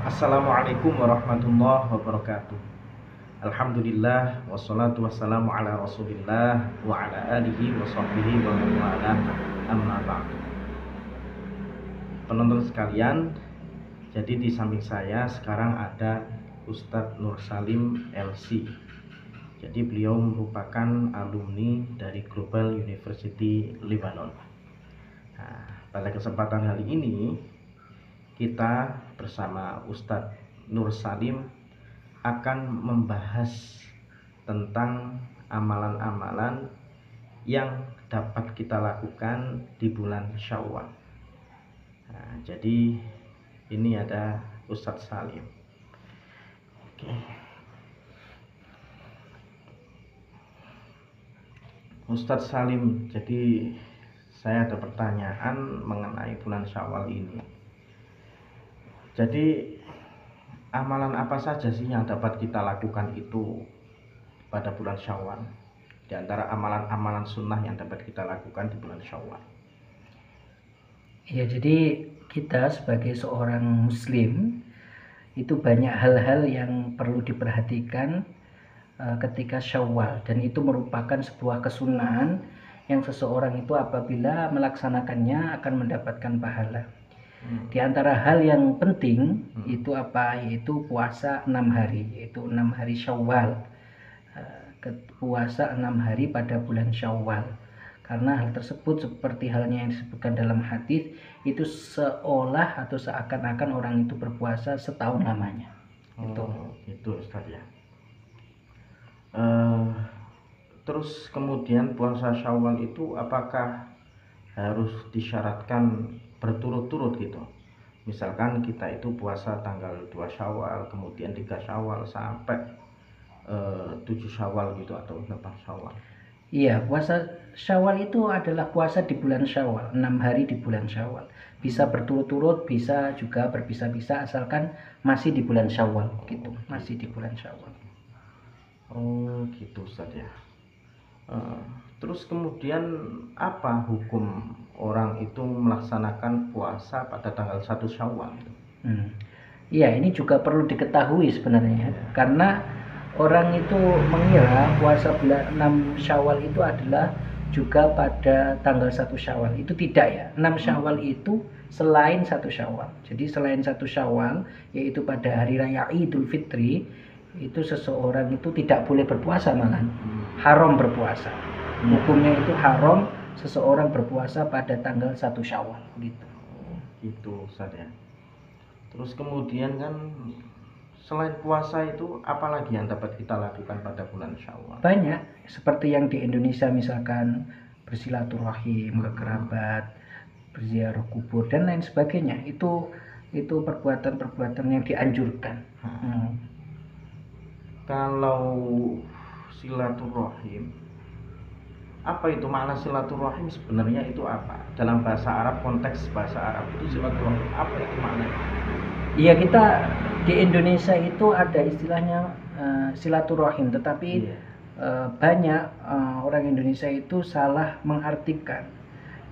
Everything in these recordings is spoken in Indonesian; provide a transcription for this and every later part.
Assalamualaikum warahmatullahi wabarakatuh. Alhamdulillah wassalatu wassalamu ala Rasulillah wa ala alihi wa sahbihi wa man walah. Amma ba'du. Penonton sekalian, jadi di samping saya sekarang ada Ustadz Nur Salim LC. Jadi beliau merupakan alumni dari Global University Lebanon. Nah, pada kesempatan kali ini kita bersama Ustadz Nur Salim akan membahas tentang amalan-amalan yang dapat kita lakukan di bulan Syawal. Nah, jadi ini ada Ustadz Salim. Oke. Ustadz Salim, jadi saya ada pertanyaan mengenai bulan Syawal ini. Jadi amalan apa saja sih yang dapat kita lakukan itu pada bulan Syawal? Di antara amalan-amalan sunnah yang dapat kita lakukan di bulan Syawal. Ya, jadi kita sebagai seorang muslim itu banyak hal-hal yang perlu diperhatikan ketika Syawal, dan itu merupakan sebuah kesunahan yang seseorang itu apabila melaksanakannya akan mendapatkan pahala. Di antara hal yang penting itu apa? Yaitu puasa 6 hari, yaitu 6 hari Syawal. Puasa 6 hari pada bulan Syawal. Karena hal tersebut seperti halnya yang disebutkan dalam hadis, itu seolah atau seakan-akan orang itu berpuasa setahun lamanya. Itu Ustaz ya. Terus kemudian puasa Syawal itu apakah harus disyaratkan berturut-turut gitu? Misalkan kita itu puasa tanggal 2 Syawal, kemudian 3 Syawal sampai 7 Syawal gitu, atau 8 Syawal. Iya, puasa Syawal itu adalah puasa di bulan Syawal, 6 hari di bulan Syawal. Bisa berturut-turut, bisa juga berpisah-pisah, asalkan masih di bulan Syawal gitu, masih di bulan Syawal. Oh gitu Ustaz ya. Terus kemudian apa hukum orang itu melaksanakan puasa pada tanggal 1 Syawal? Iya, ini juga perlu diketahui sebenarnya, karena orang itu mengira puasa bulan 6 Syawal itu adalah juga pada tanggal 1 Syawal. Itu tidak ya. 6 Syawal itu selain 1 Syawal. Jadi selain 1 Syawal, yaitu pada hari raya Idul Fitri, itu seseorang itu tidak boleh berpuasa, malah haram berpuasa. Hukumnya itu haram seseorang berpuasa pada tanggal 1 Syawal gitu. Itu Ustaz ya. Terus kemudian kan selain puasa itu apalagi yang dapat kita lakukan pada bulan Syawal? Banyak, seperti yang di Indonesia misalkan bersilaturahim ke kerabat, berziarah kubur dan lain sebagainya. Itu perbuatan-perbuatan yang dianjurkan. Kalau silaturahim, apa itu makna silaturahim sebenarnya itu apa? Dalam bahasa Arab, konteks bahasa Arab itu silaturahim apa itu maknanya? Iya, kita di Indonesia itu ada istilahnya silaturahim, tetapi banyak orang Indonesia itu salah mengartikan.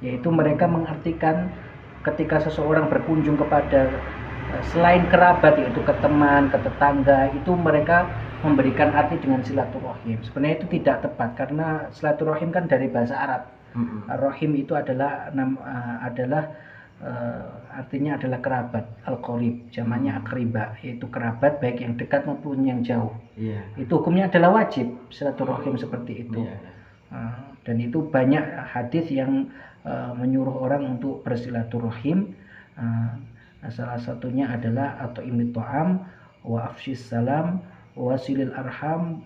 Yaitu mereka mengartikan ketika seseorang berkunjung kepada selain kerabat, yaitu ke teman, ke tetangga, itu mereka memberikan arti dengan silaturahim. Sebenarnya itu tidak tepat, karena silaturahim kan dari bahasa Arab. Rahim itu adalah artinya adalah kerabat, al-qorib, jamaknya akriba, yaitu kerabat baik yang dekat maupun yang jauh. Itu hukumnya adalah wajib silaturahim seperti itu. Dan itu banyak hadis yang menyuruh orang untuk bersilaturahim. Salah satunya adalah atau imit ta'am wa afshis salam wa silil arham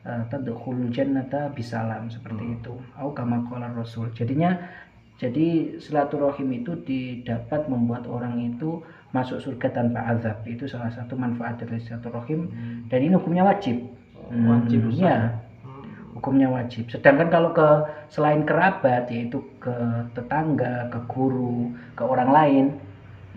tadkhulul jannata bisalam, seperti itu. Au kama qala Rasul. Jadi silaturahim itu dapat membuat orang itu masuk surga tanpa azab. Itu salah satu manfaat dari silaturahim, dan ini hukumnya wajib. Wajib ya. Hukumnya wajib. Sedangkan kalau selain kerabat, yaitu ke tetangga, ke guru, ke orang lain,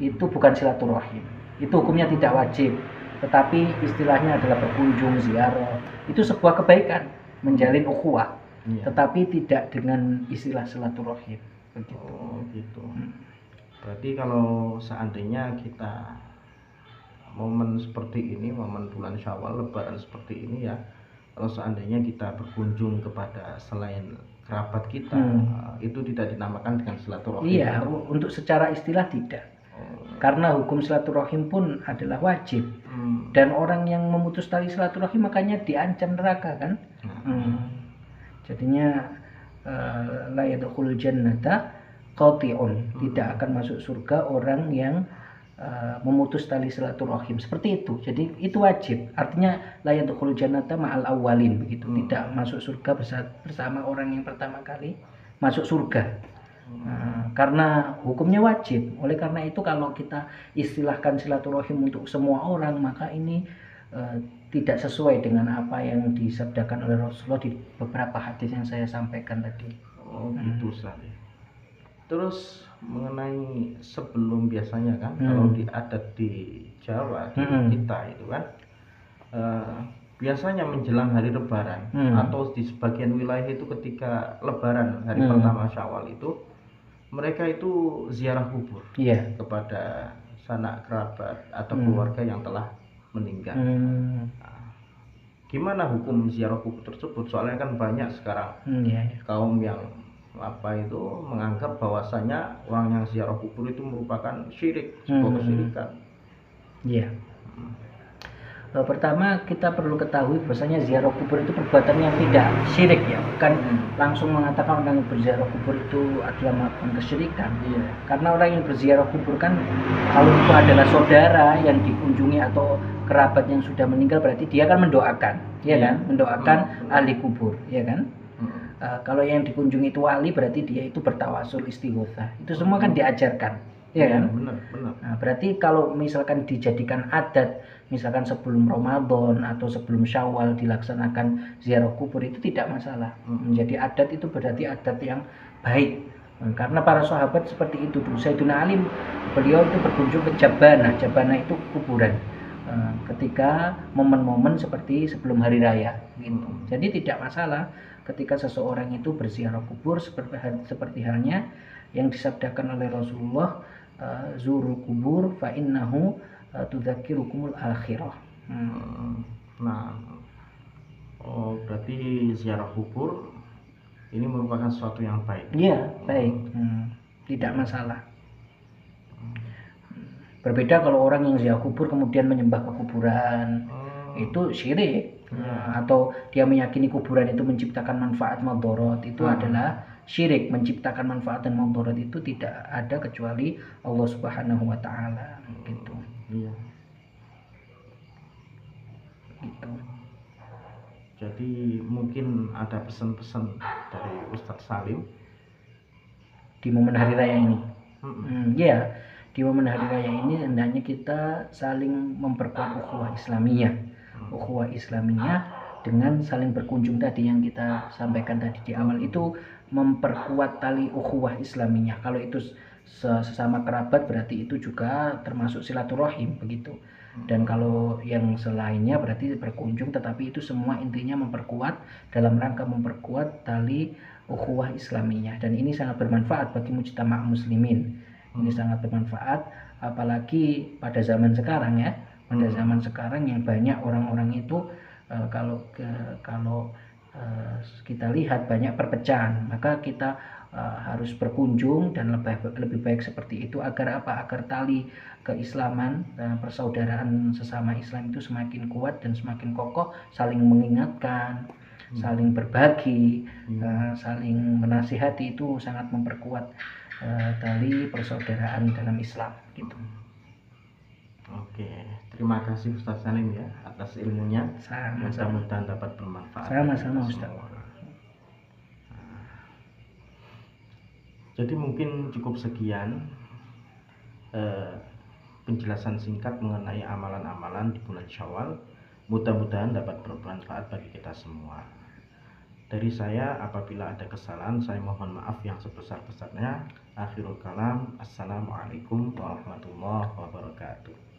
itu bukan silaturahim. Itu hukumnya tidak wajib, tetapi istilahnya adalah berkunjung, ziarah. Itu sebuah kebaikan, menjalin ukhuwah, tetapi tidak dengan istilah silaturahim. Begitu. Gitu. Berarti kalau seandainya kita momen seperti ini, momen bulan Syawal, Lebaran seperti ini ya, kalau seandainya kita berkunjung kepada selain kerabat kita, itu tidak dinamakan dengan silaturahim. Iya, untuk secara istilah tidak. Karena hukum silaturahim pun adalah wajib. Dan orang yang memutus tali silaturahim makanya diancam neraka kan. Jadinya la yadkhulul jannata qati'un, tidak akan masuk surga orang yang memutus tali silaturahim seperti itu. Jadi itu wajib. Artinya la yadkhulul jannata ma'al awwalin begitu. Tidak masuk surga bersama orang yang pertama kali masuk surga. Karena hukumnya wajib. Oleh karena itu kalau kita istilahkan silaturahim untuk semua orang, maka ini tidak sesuai dengan apa yang disabdakan oleh Rasulullah di beberapa hadis yang saya sampaikan tadi. Gitu Ustaz. Terus mengenai sebelum biasanya kan, kalau di adat di Jawa kita itu kan biasanya menjelang hari Lebaran atau di sebagian wilayah itu ketika Lebaran hari pertama Syawal itu mereka itu ziarah kubur kepada sanak kerabat atau keluarga yang telah meninggal. Gimana hukum ziarah kubur tersebut? Soalnya kan banyak sekarang kaum yang menganggap bahwasanya orang yang ziarah kubur itu merupakan syirik, sebuah kesyirikan. Pertama kita perlu ketahui bahwasanya ziarah kubur itu perbuatan yang tidak syirik ya, bukan langsung mengatakan orang yang berziarah kubur itu adalah melakukan kesyirikan. Karena orang yang berziarah kubur kan kalau itu adalah saudara yang dikunjungi atau kerabat yang sudah meninggal, berarti dia kan mendoakan, kan? Mendoakan ahli kubur, ya kan? Kalau yang dikunjungi itu wali, berarti dia itu bertawasul, istighosah. Itu semua kan diajarkan, ya kan? Benar. Nah, berarti kalau misalkan dijadikan adat, misalkan sebelum Ramadan atau sebelum Syawal dilaksanakan ziarah kubur, itu tidak masalah. Menjadi adat itu berarti adat yang baik. Karena para sahabat seperti itu dulu. Sayyidina Ali, beliau itu berkunjung ke Jabanah. Jabanah itu kuburan. Ketika momen-momen seperti sebelum hari raya gitu. Jadi tidak masalah ketika seseorang itu berziarah kubur seperti halnya yang disabdakan oleh Rasulullah, zurul kubur fa innahu tudzakirukumul akhirah. Berarti ziarah kubur ini merupakan sesuatu yang baik. Iya, baik. Tidak masalah. Berbeda kalau orang yang ziarah kubur kemudian menyembah ke kuburan, itu syirik. Atau dia meyakini kuburan itu menciptakan manfaat madharat, itu adalah syirik. Menciptakan manfaat dan madharat itu tidak ada kecuali Allah Subhanahu wa taala gitu. Iya. Gitu. Jadi mungkin ada pesan-pesan dari Ustadz Salim di momen hari raya ini. Di momen hari raya ini hendaknya kita saling memperkuat ukhuwah Islamiyah. Ukhuwah Islamiyah dengan saling berkunjung tadi yang kita sampaikan tadi di awal, itu memperkuat tali ukhuwah Islamiyah. Kalau itu sesama kerabat berarti itu juga termasuk silaturahim begitu. Dan kalau yang selainnya berarti berkunjung, tetapi itu semua intinya memperkuat dalam rangka memperkuat tali ukhuwah Islamiyah. Dan ini sangat bermanfaat bagi mujtama' muslimin. Ini sangat bermanfaat apalagi pada zaman sekarang ya. Pada zaman sekarang yang banyak orang-orang itu kalau kita lihat banyak perpecahan, maka kita harus berkunjung dan lebih baik seperti itu agar apa? Agar tali keislaman dan persaudaraan sesama Islam itu semakin kuat dan semakin kokoh, saling mengingatkan, saling berbagi, saling menasihati, itu sangat memperkuat tali persaudaraan dalam Islam gitu. Oke, terima kasih Ustadz Salim ya atas ilmunya. Mudah-mudahan dapat bermanfaat. Sama-sama Ustadz. Jadi mungkin cukup sekian penjelasan singkat mengenai amalan-amalan di bulan Syawal. Mudah-mudahan dapat bermanfaat bagi kita semua. Dari saya, apabila ada kesalahan, saya mohon maaf yang sebesar-besarnya. Akhirul kalam, assalamualaikum warahmatullahi wabarakatuh.